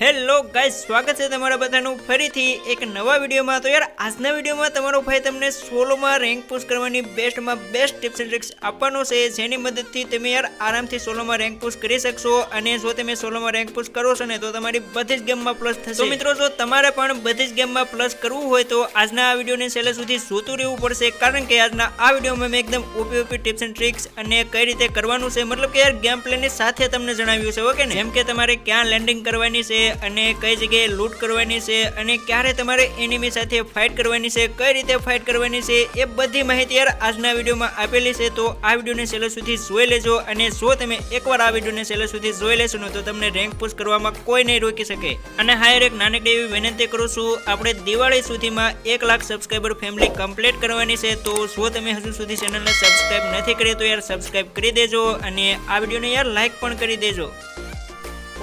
Hello guys, સ્વાગત છે તમારા બધાનું ફરીથી એક નવા વિડીયોમાં। તો યાર આજના વિડીયોમાં તમારો ભાઈ તમને સોલોમાં રેન્ક પુશ કરવાની બેસ્ટમાં બેસ્ટ ટિપ્સ એન્ડ ટ્રિક્સ આપવાનો છે, જેની મદદથી તમે યાર આરામથી સોલોમાં રેન્ક પુશ કરી શકશો। અને જો તમે સોલોમાં રેન્ક પુશ કરો છો ને તો તમારી બધી જ ગેમમાં પ્લસ થશે। તો મિત્રો, જો તમારે પણ બધી જ ગેમમાં પ્લસ કરવું હોય તો આજના આ વિડીયોને છેલ્લે સુધી જોતું રહેવું પડશે, કારણ કે આજના આ વિડીયોમાં મેં એકદમ ઓપી ટિપ્સ એન્ડ ટ્રિક્સ અને કઈ રીતે કરવાનું છે, મતલબ કે યાર ગેમ પ્લેની સાથે તમને જણાવ્યું છે, ઓકે ને। જેમ કે તમારે ક્યાં લેન્ડિંગ કરવાની છે અને કઈ જગ્યાએ લૂટ કરવાની છે અને ક્યારે તમારે એનિમી સાથે ફાઇટ કરવાની છે, કઈ રીતે ફાઇટ કરવાની છે, એ બધી માહિતી યાર આજના વિડીયોમાં આપેલી છે। તો આ વિડીયોને છેલ્લે સુધી જોઈ લેજો, અને જો તમે એકવાર આ વિડીયોને છેલ્લે સુધી જોઈ લેશો ને તો તમને રેન્ક પુશ કરવામાં કોઈ નહીં રોકી શકે। અને હા યાર, એક નાનકડી એવી વિનંતી કરું છું, આપણે દિવાળી સુધીમાં 1 લાખ સબસ્ક્રાઇબર ફેમિલી કમ્પ્લીટ કરવાની છે। તો જો તમે હજુ સુધી ચેનલને સબસ્ક્રાઇબ નથી કરી તો યાર સબસ્ક્રાઇબ કરી દેજો, અને આ વિડીયોને યાર લાઈક પણ કરી દેજો।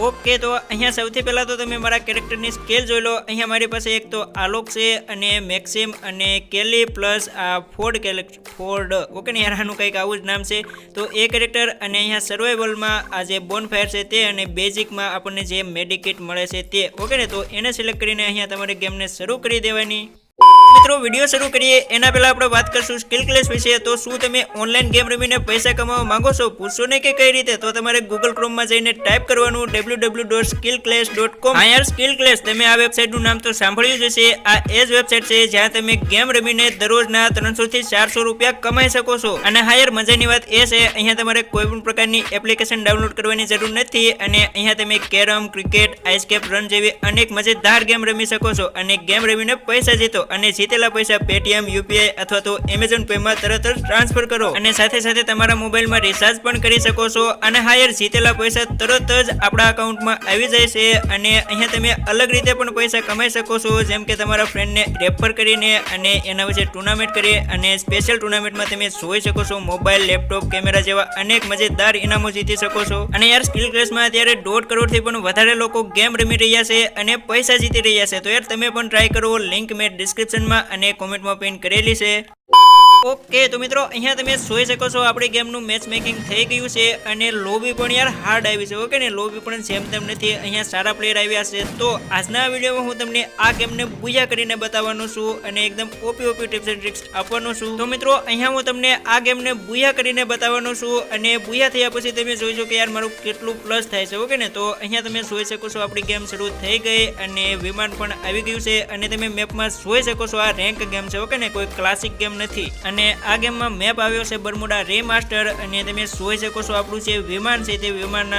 ઓકે, તો અહીંયા સૌથી પહેલાં તો તમે મારા કેરેક્ટરની સ્કેલ જોઈ લો। અહીંયા મારી પાસે એક તો આલોક છે, અને મેક્સિમ અને કેલી પ્લસ આ ફોર્ડ, ઓકે ને યાર, આનું કંઈક આવું જ નામ છે। તો એ કેરેક્ટર, અને અહીંયા સર્વાઈવલમાં આ જે બોનફાયર છે તે, અને બેઝિકમાં આપણને જે મેડિકિટ મળે છે તે, ઓકે ને। તો એને સિલેક્ટ કરીને અહીંયા તમારે ગેમને શરૂ કરી દેવાની। મિત્રો, વિડીયો શરૂ કરીએ એના પહેલા આપણે વાત કરશું સ્કિલ ક્લેશ વિશે। તો શું તમે ઓનલાઈન ગેમ રમીને પૈસા કમાવા માંગો છો? પૂછશો ને કે કઈ રીતે? તો તમારે ગૂગલ ક્રોમમાં જઈને ટાઈપ કરવાનું www.skillclash.com। હા યાર, સ્કિલ ક્લેશ, તમે આ વેબસાઇટનું નામ તો સાંભળ્યું જ હશે। આ એ જ વેબસાઇટ છે જ્યાં તમે ગેમ રમીને દરરોજના 300 થી 400 રૂપિયા કમાઈ શકો છો। અને હા યાર, મજાની વાત એ છે, અહીંયા તમારે કોઈ પણ પ્રકારની એપ્લિકેશન ડાઉનલોડ કરવાની જરૂર નથી, અને અહીંયા તમે કેરમ, ક્રિકેટ, આઈસ્કેપ રન જેવી અનેક મજેદાર ગેમ રમી શકો છો, અને ગેમ રમીને પૈસા જીતો, અને જીતેલા પૈસા પેટીએમ, યુપીઆઈ અથવા તો એમેઝોન પે માં તરત જ ટ્રાન્સફર કરો, અને સાથે સાથે તમારા મોબાઈલમાં રિચાર્જ પણ કરી શકો છો। અને હા યાર, જીતેલા પૈસા તરત જ આપણા અકાઉન્ટમાં આવી જાય છે, અને અહીંયા તમે અલગ રીતે પણ પૈસા કમાઈ શકો છો, જેમ કે તમારા ફ્રેન્ડને રેફર કરીને, અને એના વિશે ટુર્નામેન્ટ કરી, અને સ્પેશિયલ ટુર્નામેન્ટમાં તમે જોઈ શકો છો મોબાઈલ, લેપટોપ, કેમેરા જેવા અનેક મજેદાર ઇનામો જીતી શકો છો। અને યાર, સ્કિલ ક્લેશમાં અત્યારે 1.5 કરોડથી પણ વધારે લોકો ગેમ રમી રહ્યા છે અને પૈસા જીતી રહ્યા છે। તો યાર, તમે પણ ટ્રાય કરો, લિંક મેં ડિસ્ક્રિપ્શનમાં અને કોમેન્ટમાં પિન કરેલી છે। ઓકે, તો મિત્રો, અહીંયા તમે જોઈ શકો છો આપણી ગેમનું મેચ મેકિંગ થઈ ગયું છે, અને લોબી પણ યાર હાર્ડ આવી છે, ઓકે ને। લોબી પણ જેમ તેમ નથી, અહીંયા સારા પ્લેયર આવ્યા છે। તો આજના વિડીયોમાં હું તમને આ ગેમને બુયા કરીને બતાવવાનો છું, અને એકદમ ઓપી ટિપ્સ એન્ડ ટ્રિક્સ આપવાનો છું। તો મિત્રો, અહીંયા હું તમને આ ગેમને બુયા કરીને બતાવવાનો છું, અને બુયા થયા પછી તમે જોઈશો કે યાર મારું કેટલું પ્લસ થાય છે, ઓકે ને। તો અહીંયા તમે જોઈ શકો છો આપણી ગેમ શરૂ થઈ ગઈ, અને વિમાન પણ આવી ગયું છે, અને તમે મેપમાં જોઈ શકો છો આ રેન્ક ગેમ છે, ઓકે ને, કોઈ ક્લાસિક ગેમ નથી। અને આ ગેમમાં મેપ આવ્યો છે બરમુડા રીમાસ્ટર, અને તમે જોઈ શકો છો આપણું જે વિમાન છે તે વિમાન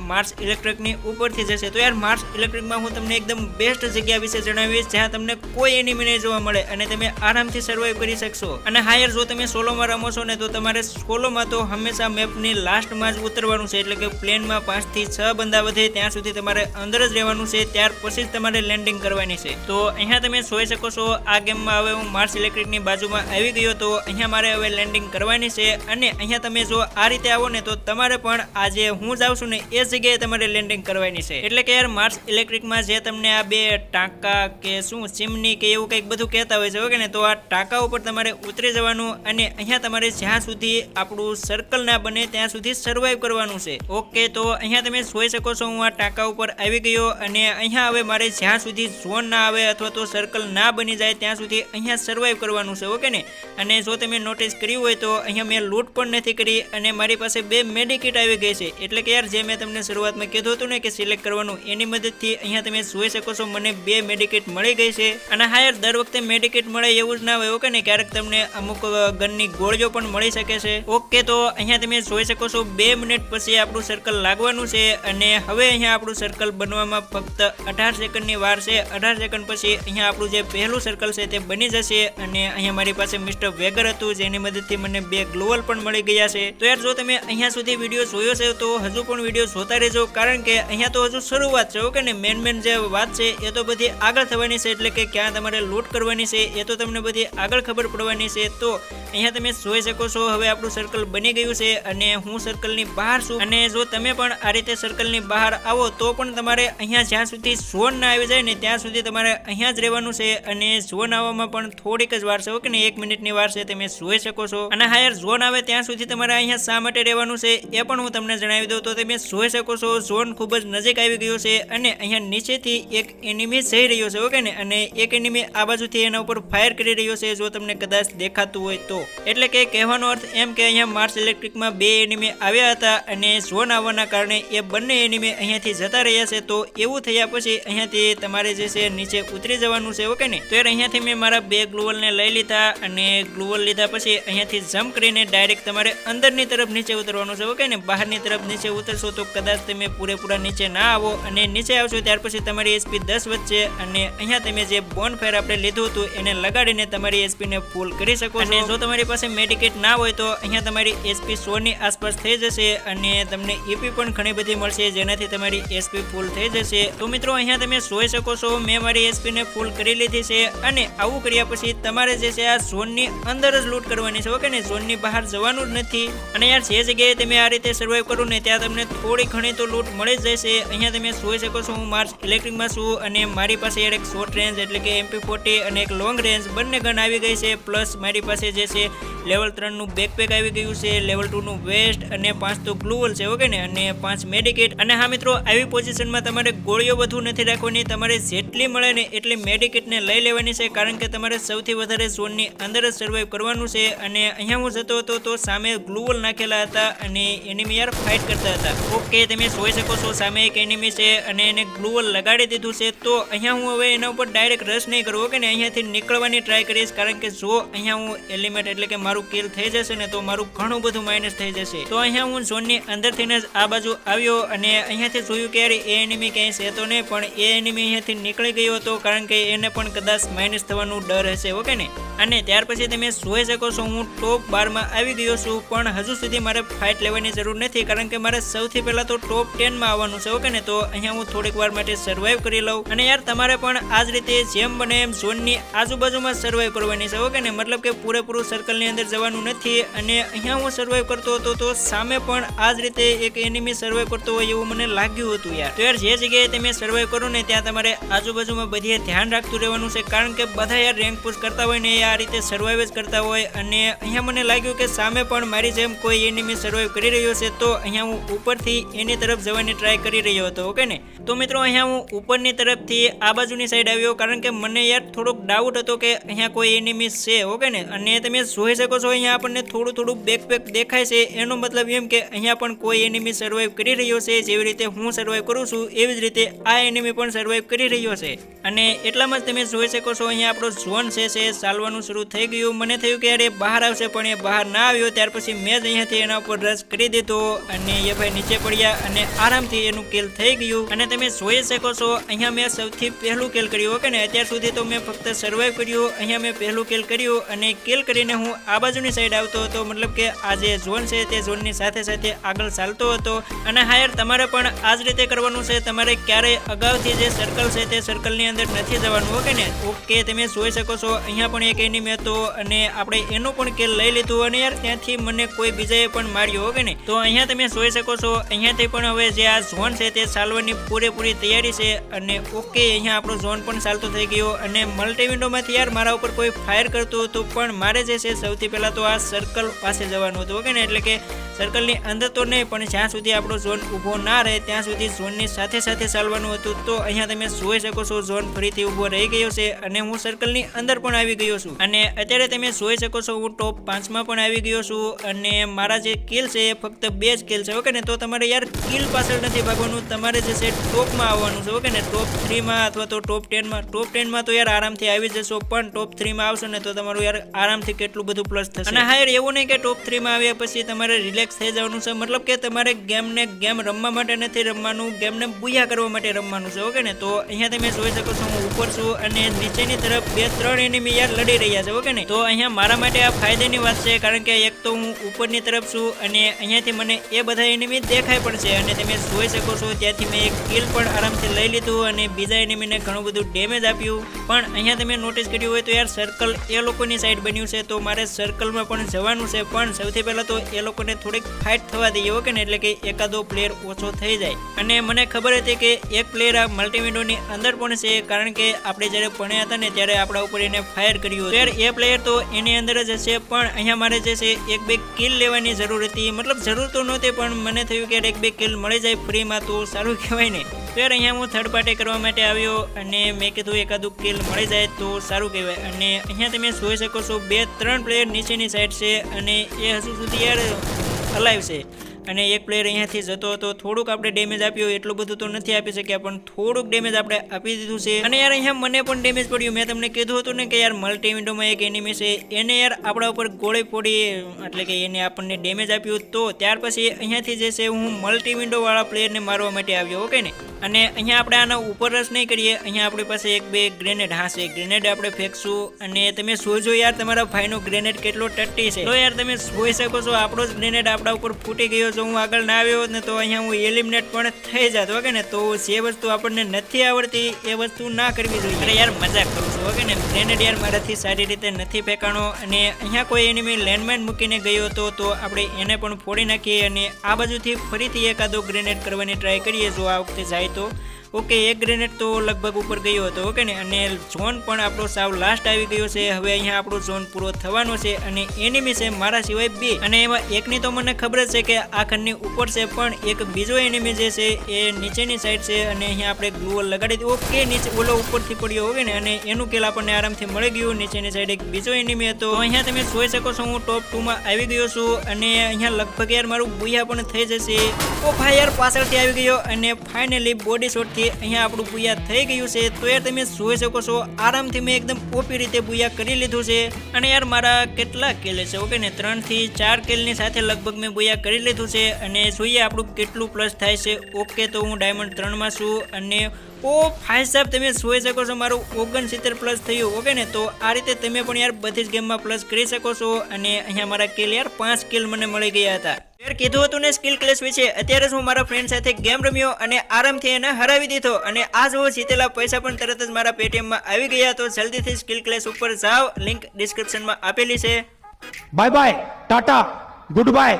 માર્સ ઇલેક્ટ્રિકની ઉપરથી જશે। તો યાર, માર્સ ઇલેક્ટ્રિકમાં હું તમને એકદમ બેસ્ટ જગ્યા વિશે જણાવીશ, જ્યાં તમને કોઈ એનિમી નહીં જોવા મળે, અને તમે આરામથી સર્વાઈવ કરી શકશો। અને હા યાર, જો તમે સોલોમાં રમો છો ને તો તમારે સોલોમાં તો હંમેશા મેપની લાસ્ટમાં જ ઉતરવાનું છે, એટલે કે પ્લેનમાં 5 થી 6 બંદા વધે ત્યાં સુધી તમારે અંદર જ રહેવાનું છે, ત્યાર પછી જ તમારે લેન્ડિંગ કરવાની છે। તો અહીંયા તમે જોઈ શકો છો આ ગેમમાં હવે હું માર્સ ઇલેક્ટ્રિકની બાજુમાં આવી ગયો, તો અહીંયા મારે હવે લેન્ડિંગ કરવાની છે, અને અહીંયા તમે જો આ રીતે આવો ને તો તમારે પણ આજે હું જાઉં છું ને એ જગ્યાએ તમારે લેન્ડિંગ કરવાની છે। એટલે કે યાર, માર્સ ઇલેક્ટ્રિકમાં જે તમને આ બે ટાંકા કે શું ચીમની કે એવું કંઈક બધું કહેતા હોય છે, ઓકે ને। તો આ ટાંકા ઉપર તમારે ઉતરી જવાનું, અને અહીંયા તમારે જ્યાં સુધી આપણું સર્કલ ના બને ત્યાં સુધી સર્વાઈવ કરવાનું છે। ઓકે, તો અહીંયા તમે જોઈ શકો છો હું આ ટાંકા ઉપર આવી ગયો, અને અહીંયા હવે મારે જ્યાં સુધી ઝોન ના આવે અથવા તો સર્કલ ના બની જાય ત્યાં સુધી અહીંયા સર્વાઈવ કરવાનું છે, ઓકે ને। અને જો તમે નોટિસ કર્યું હોય તો અહીંયા મેં લૂંટ પણ નથી કરી, અને મારી પાસે 2 મેડિકિટ આવી ગઈ છે। એટલે કે યાર, જે મેં તમને શરૂઆતમાં કીધું હતું ને કે સિલેક્ટ કરવાનું, એની મદદથી અહીંયા તમે જોઈ શકો છો મને 2 મેડિકિટ મળી ગઈ છે। અને હા યાર, દર વખતે મેડિકિટ મળે એવું જ ના હોય, ઓકે ને, ક્યારેક તમને અમુક ગનની ગોળીઓ પણ મળી શકે છે। ઓકે, તો અહીંયા તમે જોઈ શકો છો 2 મિનિટ પછી આપણું સર્કલ લાગવાનું છે, અને હવે અહીંયા આપણું સર્કલ બનવામાં ફક્ત 18 સેકન્ડની વાર છે। 18 સેકન્ડ પછી અહીંયા આપણું જે પહેલું સર્કલ છે તે બની જશે, અને અહીંયા મારી પાસે મિસ્ટર વેગર હતું, જેની મદદથી મને 2 ગ્લોવલ પણ મળી ગયા છે। તો યાર, જો તમે અહીંયા સુધી વિડીયો જોયો છે તો હજુ પણ વિડીયો જોતા રહેજો, કારણ કે અહીંયા તો હજુ શરૂઆત છે, ઓકે ને। મેન જે વાત છે એ તો બધી આગળ થવાની છે, એટલે કે ક્યાં તમારે લૂંટ કરવાની છે એ તો તમને બધી આગળ ખબર પડવાની છે। તો અહીંયા તમે જોઈ શકો છો હવે આપણું સર્કલ બની ગયું છે અને હું સર્કલની બહાર છું અને જો તમે પણ આ રીતે સર્કલની બહાર આવો તો પણ તમારે અહીંયા જ્યાં સુધી ઝોન ના આવી જાય ને ત્યાં સુધી તમારે અહીંયા જ રહેવાનું છે અને ઝોન આવવામાં પણ થોડીક જ વાર છે ઓકે ને 1 મિનિટની વાર છે તમે જોઈ શકો છો અને હા યાર ઝોન આવે ત્યાં સુધી તમારે અહીંયા શા માટે રહેવાનું છે એ પણ હું તમને જણાવી દઉં તો તમે જોઈ શકો છો ઝોન ખૂબ જ નજીક આવી ગયો છે અને અહીંયા નીચેથી એક એનિમી જઈ રહ્યો છે ઓકે ને અને એક એનિમી આ બાજુથી એના ઉપર ફાયર કરી રહ્યો છે જો તમને કદાચ દેખાતું હોય તો એટલે કે કહેવાનો અર્થ એમ કે અહીંયા માર્સ ઇલેક્ટ્રિકમાં 2 એનિમી આવ્યા હતા અને ઝોન આવવાના કારણે એ બંને એનિમી અહીંયાથી જતા રહ્યા છે તો એવું થયા પછી અહીંયાથી તમારે જે છે નીચે ઉતરી જવાનું છે ઓકે ને તો યાર અહીંયાથી મેં મારા 2 ગ્લુવલને લઈ લીધા અને ગ્લુવલ લીધા પછી અહીંયાથી જમ્પ કરીને ડાયરેક્ટ તમારે અંદરની તરફ નીચે ઉતરવાનું છે ઓકે ને બહારની તરફ નીચે ઉતરશો તો કદાચ તમે પૂરેપૂરા નીચે ના આવો અને નીચે આવશો ત્યાર પછી તમારી એસપી 10 વધશે અને અહીંયા તમે જે બોનફાયર આપણે લીધું હતું એને લગાડીને તમારી એસપી ને ફૂલ કરી શકો છો જો તમારી પાસે મેડિકેટ ના હોય તો અહીંયા તમારી એસપી 100 ની આસપાસ થઈ જશે અને તમને ઈપી પણ ઘણી બધી મળશે જેનાથી તમારી એસપી ફૂલ થઈ જશે તો મિત્રો અહીંયા તમે જોઈ શકો છો મેં મારી એસપી ને ફૂલ કરી લીધી છે અને આવું કર્યા પછી તમારે જે છે આ ઝોનની અંદર જ લૂંટ કરવાની છે ઓકે ને ઝોનની બહાર જવાનું જ નથી અને યાર જે જગ્યાએ તમે આ રીતે સર્વાઈવ કરો ને ત્યાં તમને થોડી ઘણી તો લૂંટ મળી જ જશે અહીંયા તમે જોઈ શકો છો હું માર્સ ઇલેક્ટ્રિકમાં છું અને મારી પાસે યાર એક શોર્ટ રેન્જ એટલે કે MP40 અને એક લોંગ રેન્જ બંને ગન આવી ગઈ છે પ્લસ મારી પાસે જે છે લેવલ 3 નું બેકપેક આવી ગયું છે લેવલ 2 નું વેસ્ટ અને 5 તો ગ્લુવલ છે ઓકે ને અને 5 મેડિકેટ અને હા મિત્રો આવી પોઝિશનમાં તમારે ગોળીઓ વધુ નથી રાખવાની તમારે જેટલી મળે ને એટલી મેડિકેટને લઈ લેવાની છે કારણ કે તમારે સૌથી વધારે ઝોનની અંદર જ સર્વાઈવ કરવાનું છે અને અહીંયા હું જતો હતો તો સામે ગ્લુવલ નાખેલા હતા અને એનિમી યાર ફાઇટ કરતા હતા ઓકે તમે જોઈ શકો છો સામે એક એનિમી છે અને એને ગ્લુવલ લગાડી દીધું છે તો અહીંયા હું હવે એના ઉપર ડાયરેક્ટ રશ નહીં કરું ઓકે ને અહીંયાથી નીકળવાની ટ્રાય કરીશ કારણ કે જો અહીંયા હું એલિમેન્ટ એટલે કે મારું કિલ થઈ જશે ને તો મારું ઘણું બધું માઇનસ થઈ જશે તો અહીંયા હું ઝોનની અંદરથી જ આ બાજુ આવ્યો અને અહીંયાથી જોયું કે યાર એ એનિમી ક્યાંય છે તો નહીં પણ એ એનિમી અહીંયાથી નીકળી ગયો હતો કારણ કે એને પણ કદાચ માઇનસ થવાનું ડર હશે ઓકે ને અને ત્યાર પછી તમે જોઈ શકો છો હું ટોપ 12 માં આવી ગયો છું પણ હજુ સુધી મારે ફાઇટ લેવાની જરૂર નથી કારણ કે મારે સૌથી પહેલા તો ટોપ 10 માં આવવાનું છે ઓકે ને તો અહીંયા હું થોડીક વાર માટે સર્વાઈવ કરી લઉં અને યાર તમારે પણ આ જ રીતે જેમ બને એમ ઝોનની આજુબાજુમાં સર્વાઈવ કરવાની છે ઓકે ને મતલબ કે પૂરેપૂરું સર્કલની અંદર જવાનું નથી અને અહીંયા હું સર્વાઈવ કરતો હતો તો સામે પણ આ જ રીતે એક એનિમી સર્વાઈવ કરતો હોય એવું મને લાગ્યું હતું યાર તો યાર જે જગ્યાએ તમે સર્વાઈવ કરો ને ત્યાં તમારે આજુબાજુમાં બધે ધ્યાન રાખતું રહેવાનું છે કારણ કે બધા યાર રેન્ક પુશ કરતા હોય ને આ રીતે સર્વાઈવ જ કરતા હોય અને અહીંયા મને લાગ્યું કે સામે પણ મારી જેમ કોઈ એનિમી સર્વાઈવ કરી રહ્યો છે તો અહીંયા હું ઉપરથી એની તરફ જવાની ટ્રાય કરી રહ્યો હતો ઓકે ને તો મિત્રો અહીંયા હું ઉપરની તરફથી આ બાજુની સાઈડ આવ્યો કારણ કે મને યાર થોડોક ડાઉટ હતો કે અહીંયા કોઈ એનિમી છે ઓકે ને અને તમે જોઈ શકો છો અહીંયા આપણને થોડું બેકપેક દેખાય છે એનો મતલબ એમ કે અહીંયા પણ કોઈ એનિમી સર્વાઈવ કરી રહ્યો છે જેવી રીતે હું સર્વાઈવ કરું છું એવી જ રીતે આ એનિમી પણ સર્વાઈવ કરી રહ્યો છે અને એટલામાં જ તમે જોઈ શકો છો અહીંયા આપણો ઝોન છે ચાલવાનું શરૂ થઈ ગયું મને થયું કે યાર એ બહાર આવશે પણ એ બહાર ના આવ્યો ત્યાર પછી મેં જ અહીંયાથી એના ઉપર રશ કરી દીધો અને એ ભાઈ નીચે પડ્યા અને આરામથી એનું કિલ થઈ ગયું અને તમે જોઈ શકો છો અહીંયા મેં સૌથી પહેલું કિલ કર્યું ઓકે ને અત્યાર સુધી તો મેં ફક્ત સર્વાઈવ કર્યું અહીંયા મેં પહેલું કિલ કર્યું અને કિલ કરીને હું આ બાજુની સાઈડ આવતો હતો મતલબ કે આ જે ઝોન છે તે ઝોનની સાથે સાથે આગળ ચાલતો હતો અને હા યાર તમારે પણ આ જ રીતે કરવાનું છે તમારે ક્યારેય અગાઉથી જે સર્કલ છે તે સર્કલની અંદર નથી જવાનું ઓકે ને ઓકે તમે જોઈ શકો છો અહીંયા પણ એક એનિમી હતો અને આપણે એનું પણ કિલ લઈ લીધું અને યાર ત્યાંથી મને કોઈ બીજાએ પણ માર્યો ઓકે ને તો અહીંયા તમે જોઈ શકો છો અહીંયાથી પણ હવે જે આ ઝોન છે તે ચાલવાની પૂરેપૂરી તૈયારી છે અને ઓકે અહીંયા આપણો ઝોન પણ ચાલતો થઈ ગયો અને મલ્ટી વિન્ડોમાંથી યાર મારા ઉપર કોઈ ફાયર કરતું હતું પણ મારે જે છે સૌથી પહેલાં તો આ સર્કલ પાસે જવાનું હતું ઓકે ને એટલે કે સર્કલની અંદર તો નહીં પણ જ્યાં સુધી આપણો ઝોન ઊભો ના રહે ત્યાં સુધી ઝોનની સાથે સાથે ચાલવાનું હતું તો અહીંયા તમે જોઈ શકો છો ઝોન ફરીથી ઊભો રહી ગયો છે અને હું સર્કલની અંદર પણ આવી ગયો છું અને અત્યારે તમે જોઈ શકો છો હું ટોપ 5 માં પણ આવી ગયો છું અને મારા જે કિલ છે એ ફક્ત 2 જ કિલ છે ઓકે ને તો તમારે યાર કિલ પાછળ નથી ભાગવાનું તમારે જે છે ટોપમાં આવવાનું છે ઓકે ને ટોપ 3 માં અથવા તો ટોપ 10 માં તો યાર આરામથી આવી જશો પણ ટોપ 3 માં આવશો ને તો તમારું યાર આરામથી કેટલું બધું પ્લસ થશે અને હા યાર એવું નહીં કે ટોપ 3 માં આવ્યા પછી તમારે રિલેક્સ મેક્સ થઈ જવાનું છે, મતલબ કે તમારે ગેમ રમવા માટે નથી રમવાનું, ગેમને બુયા કરવા માટે રમવાનું છે. ઓકે ને, તો અહીંયા તમે જોઈ શકો છો હું ઉપર છું અને નીચેની તરફ 2-3 એનિમી યાર લડી રહ્યા છે. ઓકે ને, તો અહીંયા મારા માટે આ ફાયદાની વાત છે, કારણ કે એક તો હું ઉપરની તરફ છું અને અહીંયાથી મને એ બધા એનિમી દેખાય પણ છે અને તમે જોઈ શકો છો ત્યાંથી મેં એક કિલ પણ આરામથી લઈ લીધું અને બીજા એનિમીને ઘણું બધું ડેમેજ આપ્યું. પણ અહીંયા તમે નોટિસ કર્યું હોય તો યાર સર્કલ એ લોકોની સાઈડ બન્યું છે, તો મારે સર્કલમાં પણ જવાનું છે. પણ સૌથી પહેલા તો એ લોકોને થોડીક ફાઇટ થવા દઈએ. ઓકે ને, એટલે કે એકાદો પ્લેયર ઓછો થઈ જાય. અને મને ખબર હતી કે એક પ્લેયર આ મલ્ટી વિન્ડોની અંદર પણ છે, કારણ કે આપણે જ્યારે ભણ્યા હતા ને ત્યારે આપણા ઉપર એને ફાયર કર્યું. ત્યારે એ પ્લેયર તો એની અંદર જ હશે, પણ અહીંયા મારે જે છે 1-2 કિલ લેવાની જરૂર હતી. મતલબ જરૂર તો નહોતી, પણ મને થયું કે 1-2 કિલ મળી જાય ફ્રીમાં તો સારું કહેવાય ને. ત્યારે અહીંયા હું થર્ડ પાર્ટી કરવા માટે આવ્યો અને મેં કીધું એકાદું કિલ મળી જાય તો સારું કહેવાય. અને અહીંયા તમે જોઈ શકો છો 2-3 પ્લેયર નીચેની સાઈડ છે અને એ હજુ સુધી યાર અલાઈવ છે. અને એક પ્લેયર અહીંયાથી જતો હતો, થોડુંક આપણે ડેમેજ આપ્યું, એટલું બધું તો નથી આપી શક્યા પણ થોડુંક ડેમેજ આપણે આપી દીધું છે. અને યાર અહીંયા મને પણ ડેમેજ પડ્યું. મેં તમને કીધું હતું ને કે યાર મલ્ટી વિન્ડોમાં એક એનિમી છે, એને યાર આપણા ઉપર ગોળી ફોડી, એટલે કે એને આપણને ડેમેજ આપ્યું. તો ત્યાર પછી અહીંયાથી જે છે હું મલ્ટી વિન્ડો વાળા પ્લેયરને મારવા માટે આવ્યો. ઓકે ને, અને અહીંયા આપણે આના ઉપર રસ નહીં કરીએ. અહીંયા આપણી પાસે 1-2 ગ્રેનેડ, હા છે, ગ્રેનેડ આપણે ફેંકશું. અને તમે જોજો યાર તમારા ભાઈનો ગ્રેનેડ કેટલો ટટ્ટી છે. તો યાર તમે જોઈ શકો છો આપણો જ ગ્રેનેડ આપણા ઉપર ફૂટી ગયો. જો હું આગળ ના આવ્યો હોત ને તો અહીંયા હું એલિમિનેટ પણ થઈ જાત. ઓકે ને, તો જે વસ્તુ આપણને નથી આવડતી એ વસ્તુ ના કરવી જોઈએ. અરે યાર મજાક કરું છું. ઓકે ને, ગ્રેનેડ યાર મારાથી સારી રીતે નથી ફેંકાણો. અને અહીંયા કોઈ એનિમી લેન્ડમાઇન મૂકીને ગયો હતો તો આપણે એને પણ ફોડી નાખીએ અને આ બાજુથી ફરીથી એકાદો ગ્રેનેડ કરવાની ટ્રાય કરીએ જો આ વખતે જાય તો. ઓકે, એક ગ્રેનેડ તો લગભગ ઉપર ગયો હતો. ઓકે ને, અને ઝોન પણ આપણો સાવ લાસ્ટ આવી ગયો છે. હવે અહીંયા આપણો ઝોન પૂરો થવાનો છે અને એનિમી છે મારા સિવાય 2, અને એમાં એકની તો મને ખબર જ છે કે આ ખંડની ઉપર છે, પણ એક બીજો એનિમી જે છે એ નીચેની સાઈડ છે અને અહીંયા આપણે ગ્લુઅલ લગાડી દીધું. ઓકે, નીચે ઓલો ઉપરથી પડ્યો. ઓકે ને, અને એનું કિલ આપણને આરામથી મળી ગયું. નીચેની સાઈડ એક બીજો એનિમી હતો. અહીંયા તમે જોઈ શકો છો હું ટોપ 2માં આવી ગયો છું અને અહીંયા લગભગ યાર મારું બુયા પણ થઈ જશે. ઓ ભાઈ યાર પાછળથી આવી ગયો અને ફાઇનલી બોડી શોટ અહીંયા આપણું બુયા થઈ ગયું છે. તો યાર તમે જોઈ શકો છો આરામથી મેં એકદમ ઓપી રીતે બુયા કરી લીધું છે. અને યાર મારા કેટલા કિલ છે? ઓકે ને, 3 થી 4 કિલની સાથે લગભગ મેં બુયા કરી લીધું છે. અને જોઈએ આપણું કેટલું પ્લસ થાય છે. ઓકે, તો હું ડાયમંડ 3માં છું અને ઓ ભાઈ સાહેબ તમે જોઈ શકો છો મારું 69 પ્લસ થયું. ઓકે ને, તો આ રીતે તમે પણ યાર બધી જ ગેમમાં પ્લસ કરી શકો છો. અને અહીંયા મારા કિલ યાર 5 કિલ મને મળી ગયા હતા. યાર કીધું હતું ને સ્કિલ ક્લેશ વિશે. અત્યારે હું મારા ફ્રેન્ડ સાથે ગેમ રમ્યો અને આરામથી એને હરાવી દીધો. અને આ જો જીતેલા પૈસા પણ તરત જ મારા પેટીએમમાં આવી ગયા. તો જલ્દીથી સ્કિલ ક્લેશ ઉપર જાઓ, લિંક ડિસ્ક્રિપ્શનમાં આપેલી છે. Bye bye, Tata, good bye.